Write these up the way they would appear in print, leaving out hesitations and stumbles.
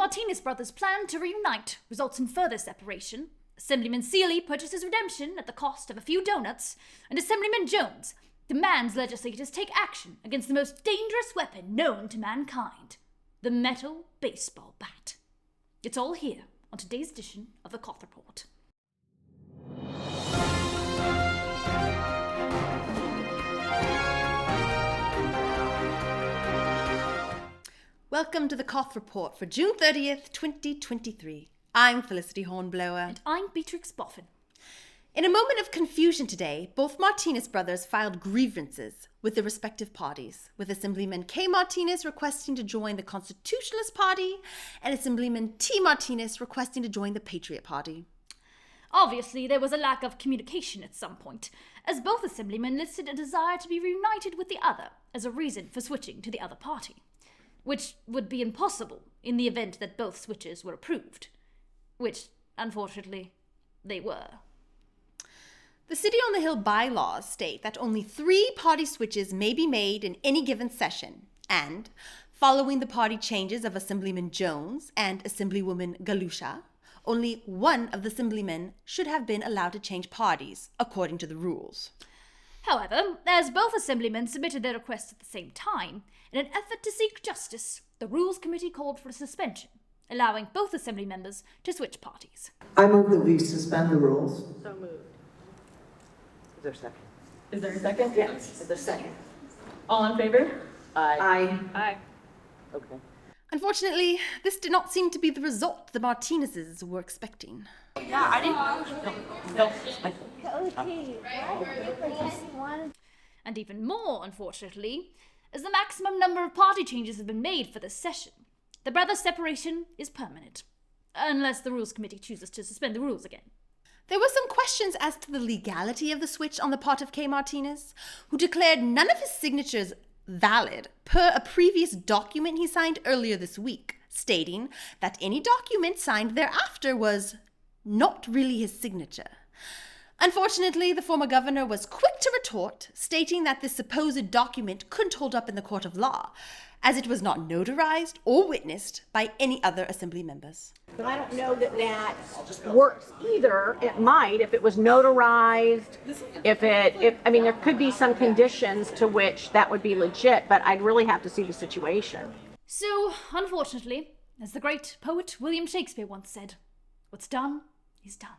Martinez brothers' plan to reunite results in further separation. Assemblyman Seeley purchases redemption at the cost of a few donuts, and Assemblyman Jones demands legislators take action against the most dangerous weapon known to mankind, the metal baseball bat. It's all here on today's edition of the COTH Report. Welcome to the COTH Report for June 30th, 2023. I'm Felicity Hornblower. And I'm Beatrix Boffin. In a moment of confusion today, both Martinez brothers filed grievances with the respective parties, with Assemblyman K. Martinez requesting to join the Constitutionalist Party and Assemblyman T. Martinez requesting to join the Patriot Party. Obviously, there was a lack of communication at some point, as both assemblymen listed a desire to be reunited with the other as a reason for switching to the other party, which would be impossible in the event that both switches were approved, which, unfortunately, they were. The City on the Hill bylaws state that only 3 party switches may be made in any given session, and, following the party changes of Assemblyman Jones and Assemblywoman Galusha, only one of the assemblymen should have been allowed to change parties, according to the rules. However, as both assemblymen submitted their requests at the same time, in an effort to seek justice, the Rules Committee called for a suspension, allowing both assembly members to switch parties. I move that we suspend the rules. So moved. Is there a second? Is there a second? Yes. Is there a second? All in favor? Aye. Aye. Okay. Unfortunately, this did not seem to be the result the Martinezes were expecting. Yeah, I didn't. No. And even more, unfortunately, as the maximum number of party changes have been made for this session, the brothers' separation is permanent, unless the Rules Committee chooses to suspend the rules again. There were some questions as to the legality of the switch on the part of K. Martinez, who declared none of his signatures valid per a previous document he signed earlier this week, stating that any document signed thereafter was not really his signature. Unfortunately, the former governor was quick to retort, stating that this supposed document couldn't hold up in the court of law, as it was not notarized or witnessed by any other assembly members. But I don't know that that works either. It might if it was notarized, I mean, there could be some conditions to which that would be legit, but I'd really have to see the situation. So, unfortunately, as the great poet William Shakespeare once said, what's done is done.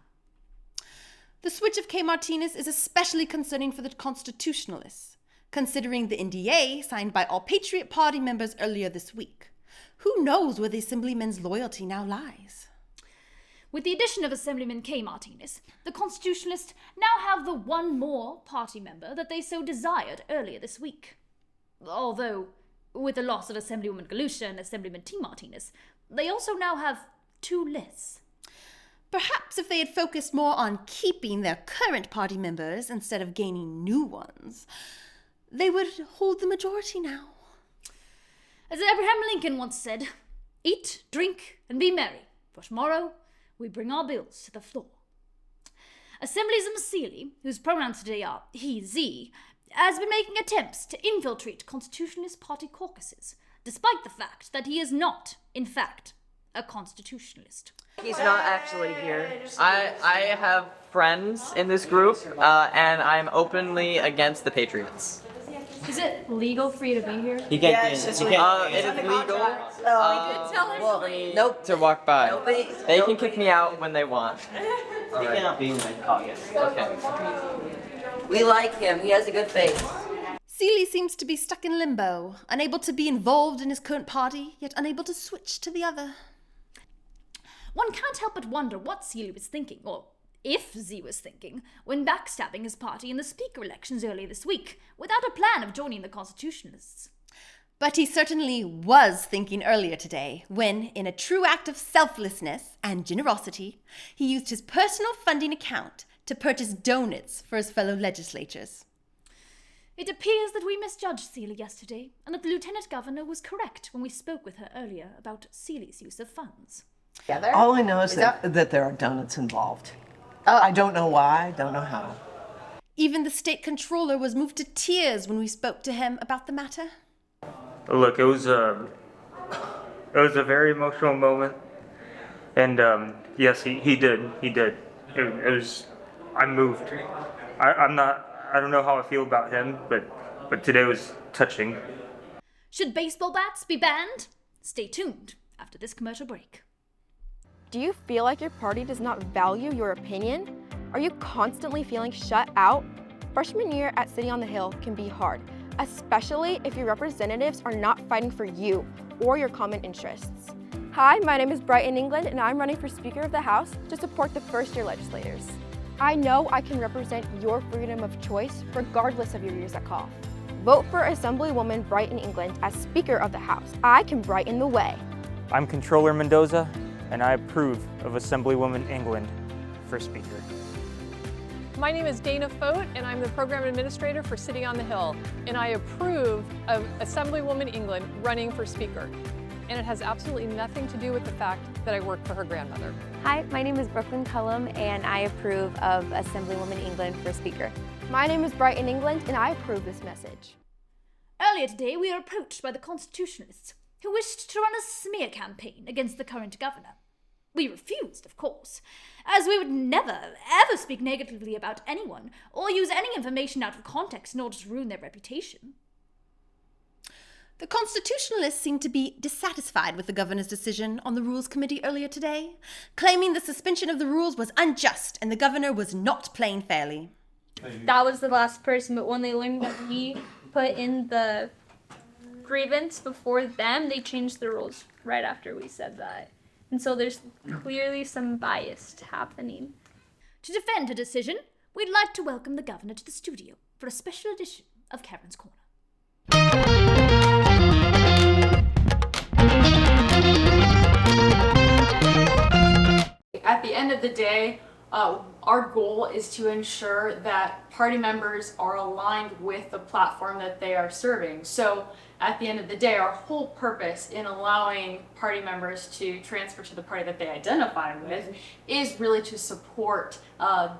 The switch of K. Martinez is especially concerning for the Constitutionalists, considering the NDA signed by all Patriot Party members earlier this week. Who knows where the Assemblyman's loyalty now lies? With the addition of Assemblyman K. Martinez, the Constitutionalists now have the one more party member that they so desired earlier this week. Although, with the loss of Assemblywoman Galusha and Assemblyman T. Martinez, they also now have 2 less. Perhaps if they had focused more on keeping their current party members instead of gaining new ones, they would hold the majority now. As Abraham Lincoln once said, eat, drink, and be merry, for tomorrow we bring our bills to the floor. Assemblyman Seeley, whose pronouns today are he, ze, has been making attempts to infiltrate Constitutionalist Party caucuses, despite the fact that he is not, in fact, a constitutionalist. He's not actually here. I have friends in this group, and I'm openly against the Patriots. Is it legal for you to be here? You can't It is legal. Nope. To walk by. Nobody. They can kick me out when they want. You cannot be in the caucus. Okay. We like him. He has a good face. Seeley seems to be stuck in limbo, unable to be involved in his current party, yet unable to switch to the other. One can't help but wonder what Seeley was thinking, or if Z was thinking, when backstabbing his party in the speaker elections earlier this week, without a plan of joining the Constitutionalists. But he certainly was thinking earlier today, when, in a true act of selflessness and generosity, he used his personal funding account to purchase donuts for his fellow legislators. It appears that we misjudged Seeley yesterday, and that the Lieutenant Governor was correct when we spoke with her earlier about Seeley's use of funds. All I know is that there are donuts involved. I don't know why, don't know how. Even the state controller was moved to tears when we spoke to him about the matter. Look, it was It was a very emotional moment, and yes, he did. It was. I'm moved. I'm not. I don't know how I feel about him, but today was touching. Should baseball bats be banned? Stay tuned after this commercial break. Do you feel like your party does not value your opinion? Are you constantly feeling shut out? Freshman year at City on the Hill can be hard, especially if your representatives are not fighting for you or your common interests. Hi, my name is Brighton England, and I'm running for Speaker of the House to support the first-year legislators. I know I can represent your freedom of choice regardless of your views at COTH. Vote for Assemblywoman Brighton England as Speaker of the House. I can brighten the way. I'm Controller Mendoza, and I approve of Assemblywoman England for Speaker. My name is Dana Fote, and I'm the Program Administrator for City on the Hill, and I approve of Assemblywoman England running for Speaker. And it has absolutely nothing to do with the fact that I work for her grandmother. Hi, my name is Brooklyn Cullum, and I approve of Assemblywoman England for Speaker. My name is Brighton England, and I approve this message. Earlier today, we were approached by the constitutionalists who wished to run a smear campaign against the current governor. We refused, of course, as we would never, ever speak negatively about anyone or use any information out of context in order to ruin their reputation. The constitutionalists seemed to be dissatisfied with the governor's decision on the Rules Committee earlier today, claiming the suspension of the rules was unjust and the governor was not playing fairly. That was the last person, but when they learned that we put in the grievance before them, they changed the rules right after we said that. And so there's clearly some bias happening. To defend her decision, we'd like to welcome the governor to the studio for a special edition of Karen's Corner. At the end of the day, our goal is to ensure that party members are aligned with the platform that they are serving. So at the end of the day, our whole purpose in allowing party members to transfer to the party that they identify with is really to support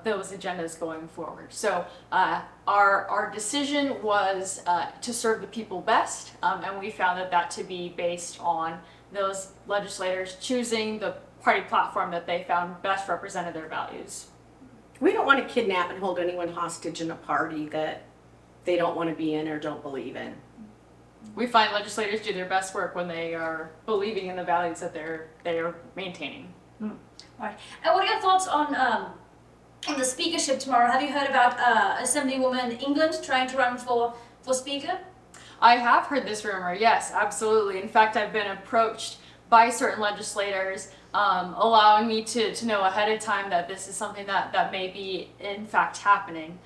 those agendas going forward. So our decision was to serve the people best, and we found that to be based on those legislators choosing the party platform that they found best represented their values. We don't want to kidnap and hold anyone hostage in a party that they don't want to be in or don't believe in. We find legislators do their best work when they are believing in the values that they are maintaining. All right. And what are your thoughts on the speakership tomorrow? Have you heard about Assemblywoman England trying to run for speaker? I have heard this rumor, yes, absolutely. In fact, I've been approached by certain legislators allowing me to know ahead of time that this is something that may be in fact happening.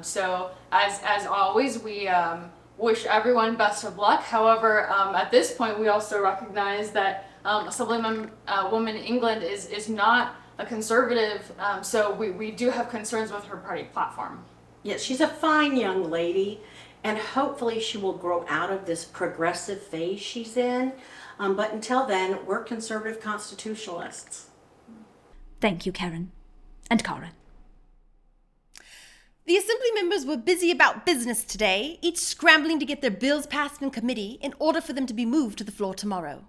So as always, we wish everyone best of luck. However, at this point, we also recognize that Assemblywoman England is not a conservative, so we do have concerns with her party platform. Yes, she's a fine young lady, and hopefully she will grow out of this progressive phase she's in. But until then, we're conservative constitutionalists. Thank you, Karen. And Karen. The Assembly members were busy about business today, each scrambling to get their bills passed in committee in order for them to be moved to the floor tomorrow.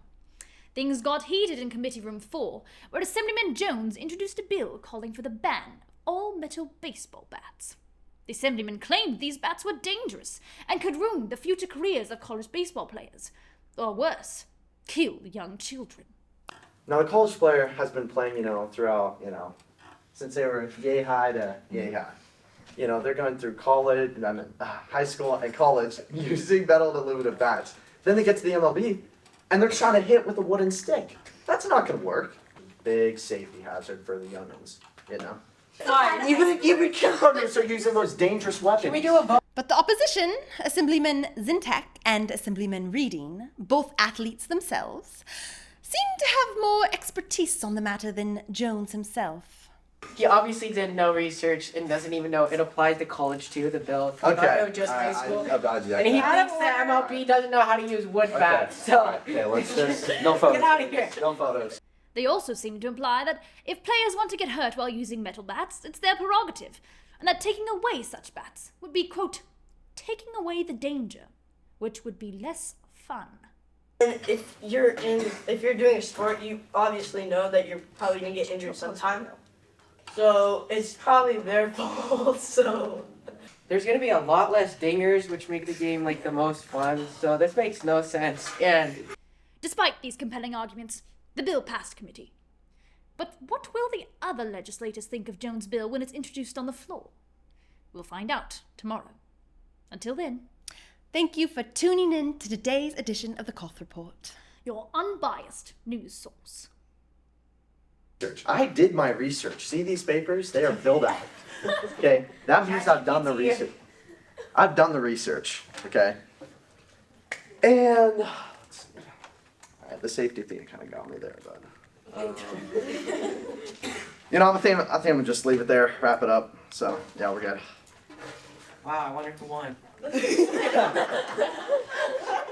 Things got heated in Committee Room 4, where Assemblyman Jones introduced a bill calling for the ban of all metal baseball bats. The Assemblyman claimed these bats were dangerous and could ruin the future careers of college baseball players, or worse, kill young children. Now, the college player has been playing, throughout, since they were yay high to yay high. They're going through college, high school and college using metal and aluminum bats. Then they get to the MLB, and they're trying to hit with a wooden stick. That's not going to work. Big safety hazard for the youngins, Even counters are using those dangerous weapons. Can we do a vote? But the opposition, Assemblyman Zintak and Assemblyman Reading, both athletes themselves, seem to have more expertise on the matter than Jones himself. He obviously did no research and doesn't even know it applies to college too, the bill. Okay. Just high school. And he thinks that MLB doesn't know how to use wood bats. So okay, let's just no photos. Get out of here. No photos. They also seem to imply that if players want to get hurt while using metal bats, it's their prerogative, and that taking away such bats would be, quote, taking away the danger, which would be less fun. And if you're doing a sport, you obviously know that you're probably gonna get injured sometime. So it's probably their fault. So There's gonna be a lot less dingers, which make the game like the most fun. So this makes no sense. And Despite these compelling arguments, the bill passed committee. But what will the other legislators think of Jones' bill when it's introduced on the floor? We'll find out tomorrow. Until then, thank you for tuning in to today's edition of the COTH Report, your unbiased news source. I did my research. See these papers? They are filled out. Okay, that means I've done the research. I've done the research. Okay, and all right, the safety thing kind of got me there, but you know, I think I'm gonna just leave it there, wrap it up. So yeah, we're good. wow, I wonder who won.